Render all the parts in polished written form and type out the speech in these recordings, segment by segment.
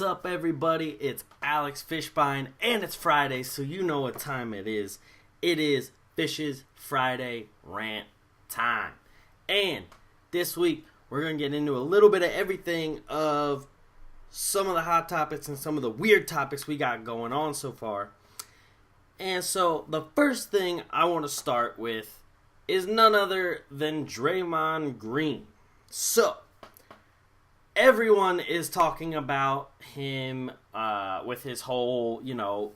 What's up, everybody? It's Alex Fishbein, and it's Friday, so you know what time it is. It is Fisch's Friday Rant time. And this week, we're going to get into a little bit of everything of some of the hot topics and some of the weird topics we got going on so far. And so, the first thing I want to start with is none other than Draymond Green. So, everyone is talking about him with his whole,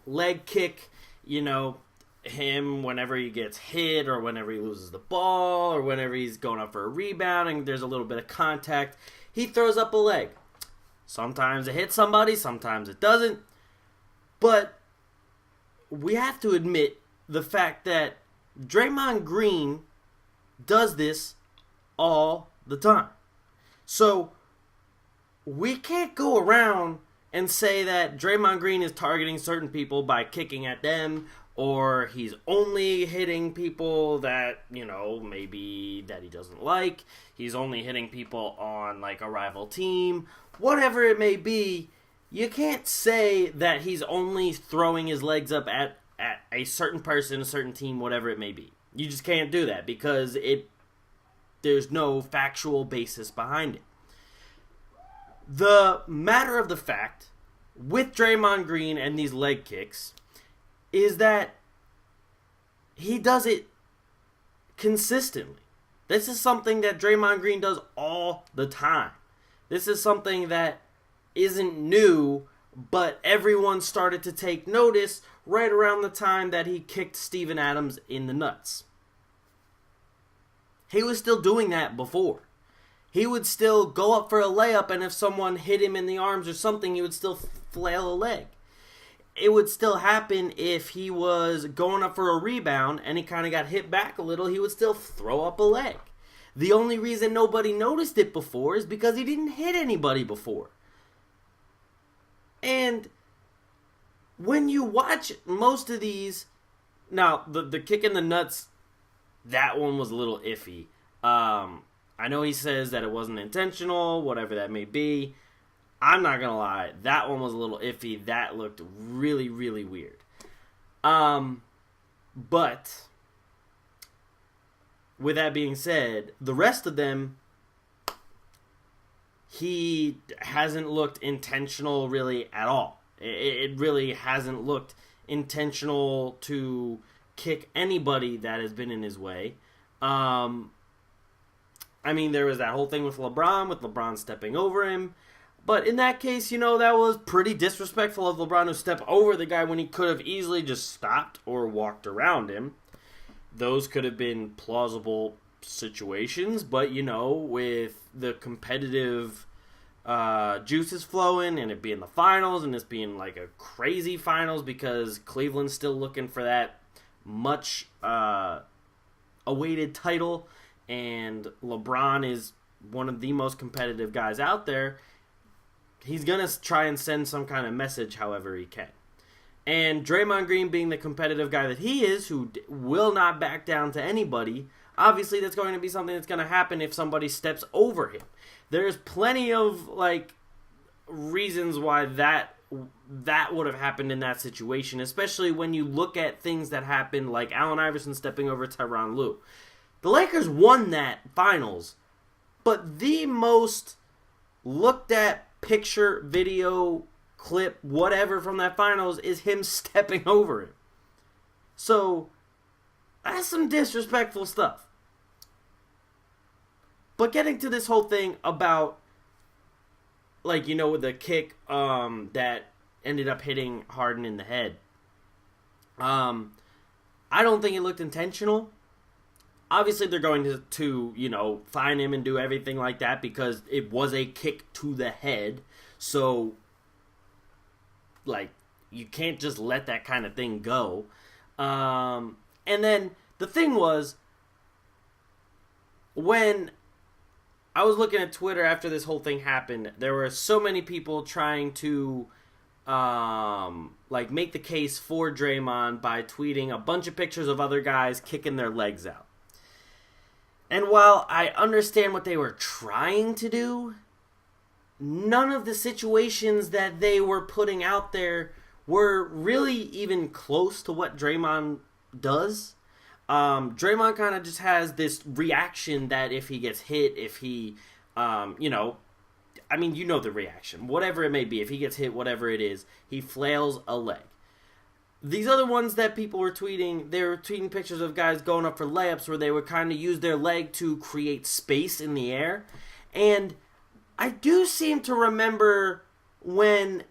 leg kick, him whenever he gets hit or whenever he loses the ball or whenever he's going up for a rebound and there's a little bit of contact, he throws up a leg. Sometimes it hits somebody, sometimes it doesn't. But we have to admit the fact that Draymond Green does this all the time. So, we can't go around and say that Draymond Green is targeting certain people by kicking at them, or he's only hitting people that, maybe that he doesn't like. He's only hitting people on, a rival team. Whatever it may be, you can't say that he's only throwing his legs up at a certain person, a certain team, whatever it may be. You just can't do that because there's no factual basis behind it. The matter of the fact with Draymond Green and these leg kicks is that he does it consistently. This is something that Draymond Green does all the time. This is something that isn't new, but everyone started to take notice right around the time that he kicked Steven Adams in the nuts. He was still doing that before. He would still go up for a layup, and if someone hit him in the arms or something, he would still flail a leg. It would still happen if he was going up for a rebound and he kind of got hit back a little, he would still throw up a leg. The only reason nobody noticed it before is because he didn't hit anybody before. And when you watch most of these, now the kick in the nuts, that one was a little iffy. I know he says that it wasn't intentional, whatever that may be. I'm not going to lie, that one was a little iffy. That looked really, really weird. But, with that being said, the rest of them, he hasn't looked intentional really at all. It really hasn't looked intentional to kick anybody that has been in his way. There was that whole thing with LeBron stepping over him. But in that case, that was pretty disrespectful of LeBron to step over the guy when he could have easily just stopped or walked around him. Those could have been plausible situations, but, with the competitive juices flowing and it being the finals and this being like a crazy finals because Cleveland's still looking for that much awaited title, and LeBron is one of the most competitive guys out there, he's going to try and send some kind of message however he can. And Draymond Green being the competitive guy that he is, who will not back down to anybody, obviously that's going to be something that's going to happen if somebody steps over him. There's plenty of, reasons why that would have happened in that situation, especially when you look at things that happened, like Allen Iverson stepping over Tyronn Lue. The Lakers won that finals, but the most looked at picture, video, clip, whatever from that finals is him stepping over him. So, that's some disrespectful stuff. But getting to this whole thing about, with the kick that ended up hitting Harden in the head. I don't think it looked intentional. Obviously, they're going to fine him and do everything like that because it was a kick to the head. So, you can't just let that kind of thing go. And then the thing was, when I was looking at Twitter after this whole thing happened, there were so many people trying to make the case for Draymond by tweeting a bunch of pictures of other guys kicking their legs out. And while I understand what they were trying to do, none of the situations that they were putting out there were really even close to what Draymond does. Draymond kind of just has this reaction that if he gets hit, if he, the reaction. Whatever it may be, if he gets hit, whatever it is, he flails a leg. These other ones that people were tweeting, they were tweeting pictures of guys going up for layups where they would kind of use their leg to create space in the air. And I do seem to remember when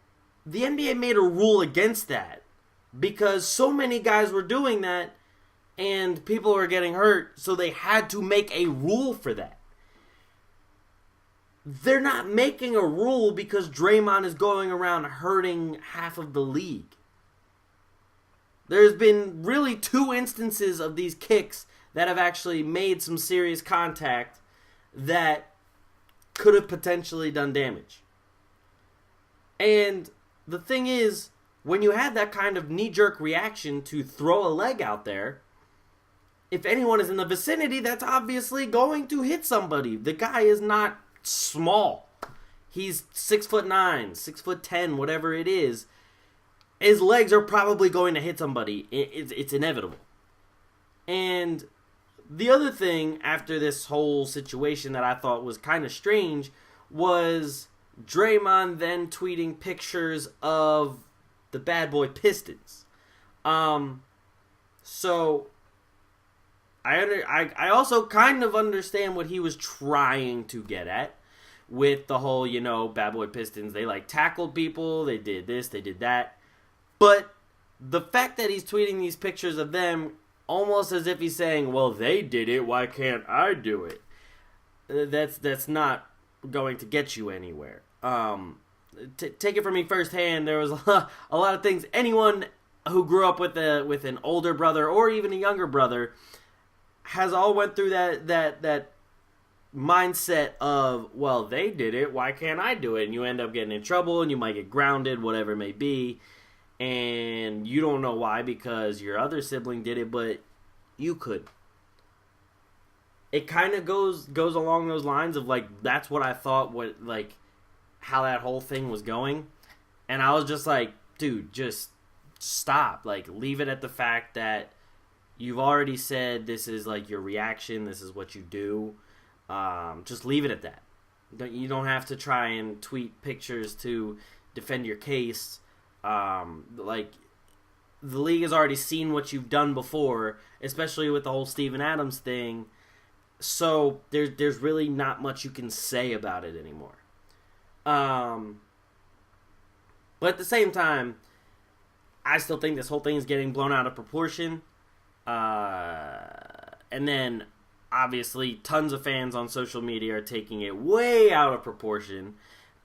the NBA made a rule against that because so many guys were doing that and people were getting hurt, so they had to make a rule for that. They're not making a rule because Draymond is going around hurting half of the league. There's been really 2 instances of these kicks that have actually made some serious contact that could have potentially done damage. And the thing is, when you have that kind of knee-jerk reaction to throw a leg out there, if anyone is in the vicinity, that's obviously going to hit somebody. The guy is not small. He's 6'9", 6'10", whatever it is. His legs are probably going to hit somebody. It's inevitable. And the other thing after this whole situation that I thought was kind of strange was Draymond then tweeting pictures of the bad boy Pistons. So I also kind of understand what he was trying to get at with the whole, bad boy Pistons. They tackled people, they did this, they did that. But the fact that he's tweeting these pictures of them almost as if he's saying, well, they did it, why can't I do it? That's not going to get you anywhere. Take it from me firsthand, there was a lot of things. Anyone who grew up with an older brother or even a younger brother has all went through that mindset of, well, they did it, why can't I do it? And you end up getting in trouble and you might get grounded, whatever it may be. And you don't know why because your other sibling did it, but you could. It kind of goes along those lines of that's what I thought how that whole thing was going. And I was just like, dude, just stop. Leave it at the fact that you've already said this is your reaction, this is what you do. Just leave it at that. You don't have to try and tweet pictures to defend your case. The league has already seen what you've done before, especially with the whole Steven Adams thing. So there's really not much you can say about it anymore. But at the same time, I still think this whole thing is getting blown out of proportion. And then, obviously, tons of fans on social media are taking it way out of proportion.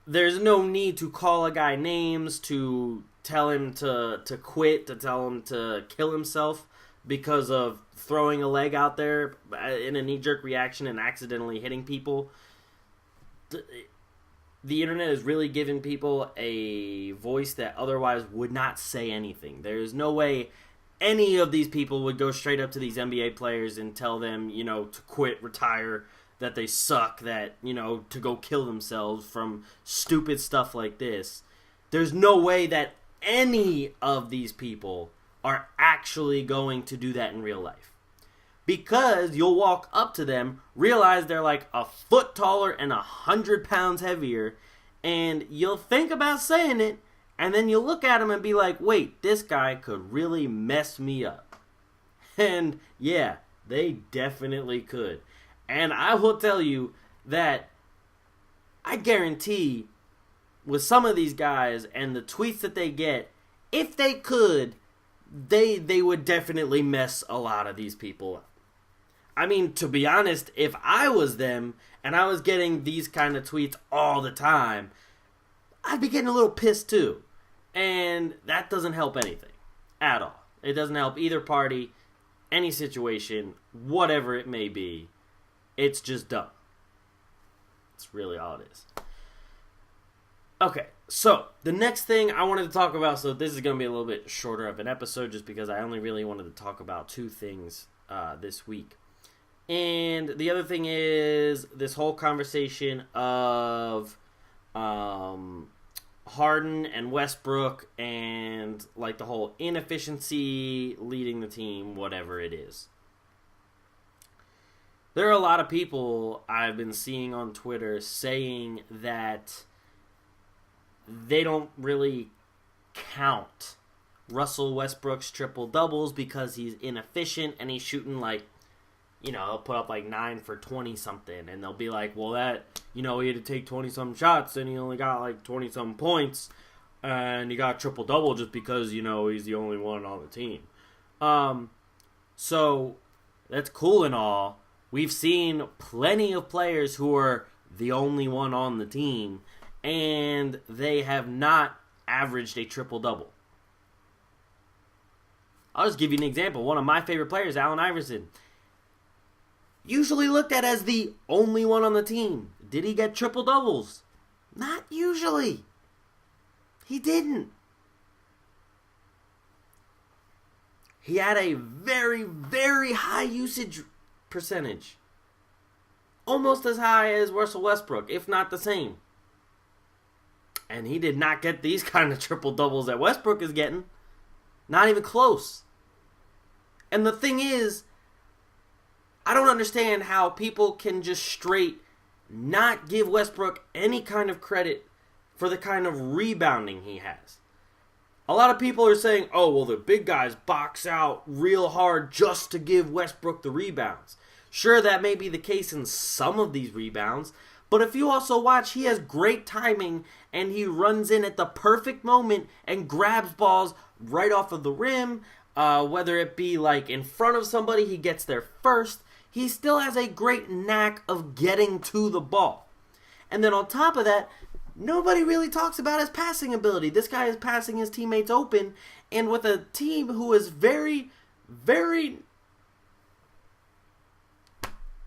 There's no need to call a guy names, to tell him to quit, to tell him to kill himself because of throwing a leg out there in a knee-jerk reaction and accidentally hitting people. The internet is really giving people a voice that otherwise would not say anything. There's no way any of these people would go straight up to these NBA players and tell them, to quit, retire, that they suck, that, to go kill themselves from stupid stuff like this. There's no way that any of these people are actually going to do that in real life. Because you'll walk up to them, realize they're a foot taller and 100 pounds heavier, and you'll think about saying it, and then you'll look at them and be like, wait, this guy could really mess me up. And yeah, they definitely could. And I will tell you that I guarantee with some of these guys and the tweets that they get, if they could, they would definitely mess a lot of these people up. I mean, to be honest, if I was them and I was getting these kind of tweets all the time, I'd be getting a little pissed too. And that doesn't help anything at all. It doesn't help either party, any situation, whatever it may be. It's just dumb. That's really all it is. Okay, so the next thing I wanted to talk about, so this is going to be a little bit shorter of an episode just because I only really wanted to talk about 2 things this week. And the other thing is this whole conversation of Harden and Westbrook and like the whole inefficiency leading the team, whatever it is. There are a lot of people I've been seeing on Twitter saying that they don't really count Russell Westbrook's triple doubles because he's inefficient and he's shooting like, he'll put up like 9 for 20 something, and they'll be like, well, that, he had to take 20 some shots and he only got like 20 some points and he got a triple double just because, he's the only one on the team. So that's cool and all. We've seen plenty of players who are the only one on the team and they have not averaged a triple double. I'll just give you an example. One of my favorite players, Allen Iverson, usually looked at as the only one on the team. Did he get triple doubles? Not usually. He didn't. He had a very, very high usage percentage. Almost as high as Russell Westbrook, if not the same. And he did not get these kind of triple doubles that Westbrook is getting. Not even close. And the thing is, I don't understand how people can just straight not give Westbrook any kind of credit for the kind of rebounding he has. A lot of people are saying, oh, well, the big guys box out real hard just to give Westbrook the rebounds. Sure, that may be the case in some of these rebounds, but if you also watch, he has great timing and he runs in at the perfect moment and grabs balls right off of the rim, whether it be like in front of somebody, he gets there first. He still has a great knack of getting to the ball. And then on top of that, nobody really talks about his passing ability. This guy is passing his teammates open, and with a team who is very, very,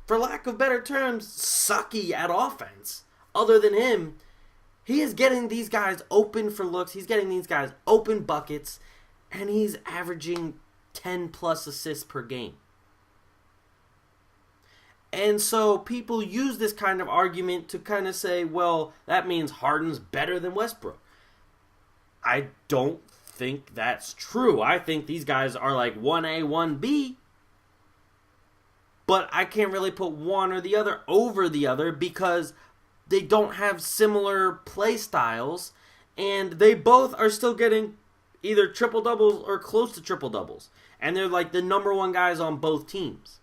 for lack of better terms, sucky at offense, other than him, he is getting these guys open for looks, he's getting these guys open buckets, and he's averaging 10 plus assists per game. And so people use this kind of argument to kind of say, well, that means Harden's better than Westbrook. I don't think that's true. I think these guys are like 1A, 1B. But I can't really put one or the other over the other because they don't have similar play styles. And they both are still getting either triple doubles or close to triple doubles. And they're like the number one guys on both teams.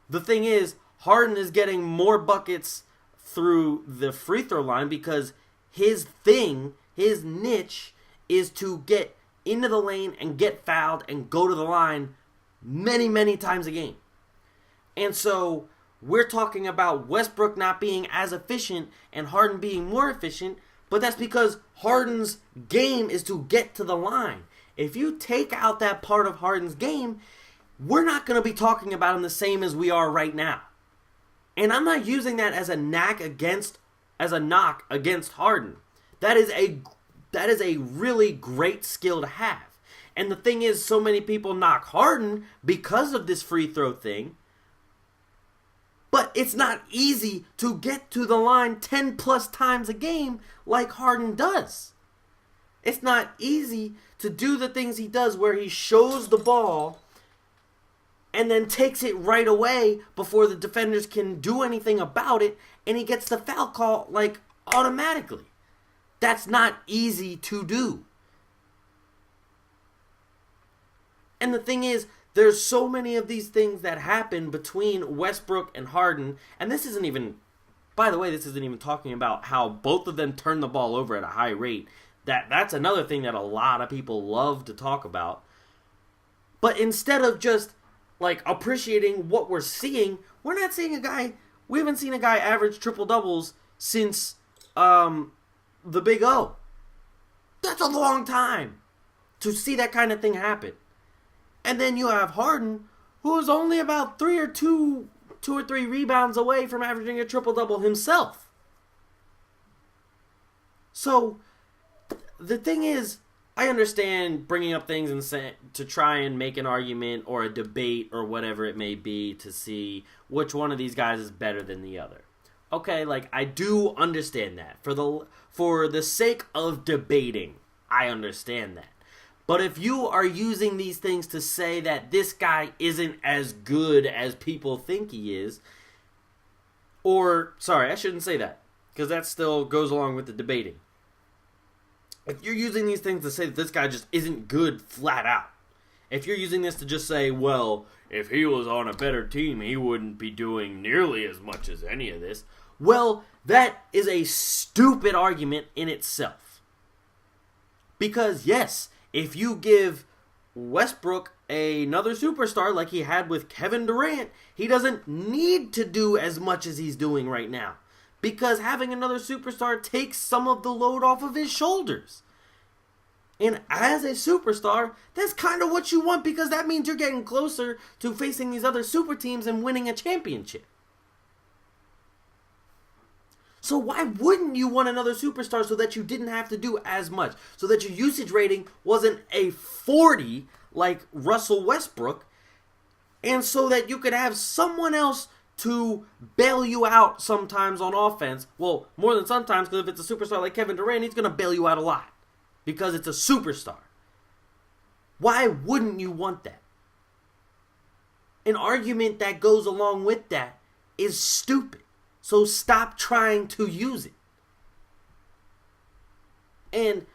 The thing is, Harden is getting more buckets through the free throw line because his thing, his niche, is to get into the lane and get fouled and go to the line many, many times a game. And so we're talking about Westbrook not being as efficient and Harden being more efficient, but that's because Harden's game is to get to the line. If you take out that part of Harden's game, we're not going to be talking about him the same as we are right now. And I'm not using that as a knock against Harden. That is a really great skill to have. And the thing is, so many people knock Harden because of this free throw thing. But it's not easy to get to the line 10 plus times a game like Harden does. It's not easy to do the things he does where he shows the ball and then takes it right away before the defenders can do anything about it, and he gets the foul call, like, automatically. That's not easy to do. And the thing is, there's so many of these things that happen between Westbrook and Harden, and this isn't even talking about how both of them turn the ball over at a high rate. That's another thing that a lot of people love to talk about. But instead of just like appreciating what we're seeing, we haven't seen a guy average triple doubles since the Big O. That's a long time to see that kind of thing happen. And then you have Harden, who is only about two or three rebounds away from averaging a triple double himself. So the thing is, I understand bringing up things and to try and make an argument or a debate or whatever it may be to see which one of these guys is better than the other. Okay, like, I do understand that. For the sake of debating, I understand that. But if you are using these things to say that this guy isn't as good as people think he is, or, sorry, I shouldn't say that, because that still goes along with the debating. If you're using these things to say that this guy just isn't good flat out, if you're using this to just say, well, if he was on a better team, he wouldn't be doing nearly as much as any of this, well, that is a stupid argument in itself. Because, yes, if you give Westbrook another superstar like he had with Kevin Durant, he doesn't need to do as much as he's doing right now. Because having another superstar takes some of the load off of his shoulders. And as a superstar, that's kind of what you want, because that means you're getting closer to facing these other super teams and winning a championship. So why wouldn't you want another superstar so that you didn't have to do as much? So that your usage rating wasn't a 40 like Russell Westbrook, and so that you could have someone else to bail you out sometimes on offense. Well, more than sometimes, because if it's a superstar like Kevin Durant, he's going to bail you out a lot. Because it's a superstar. Why wouldn't you want that? An argument that goes along with that is stupid. So stop trying to use it. And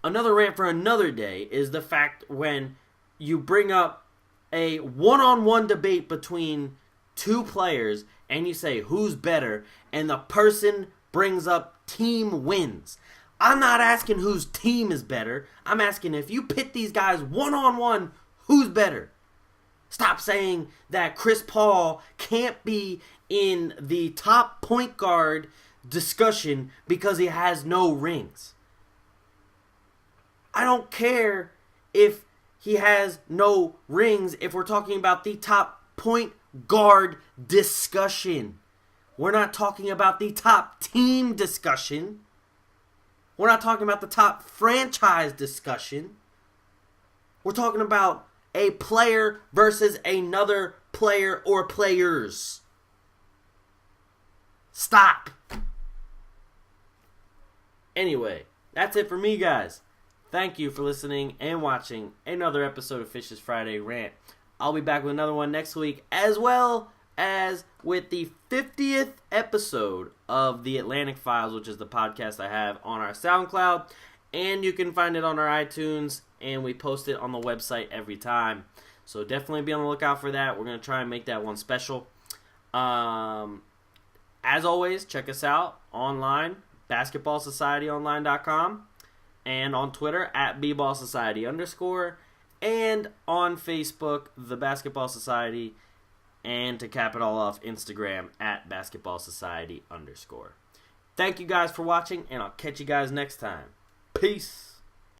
another rant for another day is the fact when you bring up a one-on-one debate between two players and you say who's better, and the person brings up team wins. I'm not asking whose team is better. I'm asking, if you pit these guys one-on-one, who's better? Stop saying that Chris Paul can't be in the top point guard discussion because he has no rings. I don't care if he has no rings if we're talking about the top point guard discussion. We're not talking about the top team discussion. We're not talking about the top franchise discussion. We're talking about a player versus another player or players. Stop. Anyway, that's it for me, guys. Thank you for listening and watching another episode of Fisch's Friday Rant. I'll be back with another one next week, as well as with the 50th episode of The Atlantic Files, which is the podcast I have on our SoundCloud. And you can find it on our iTunes, and we post it on the website every time. So definitely be on the lookout for that. We're going to try and make that one special. As always, check us out online, basketballsocietyonline.com, and on Twitter, @bballsociety_, and on Facebook, The Basketball Society, and to cap it all off, Instagram, @basketballsociety_. Thank you guys for watching, and I'll catch you guys next time. Peace.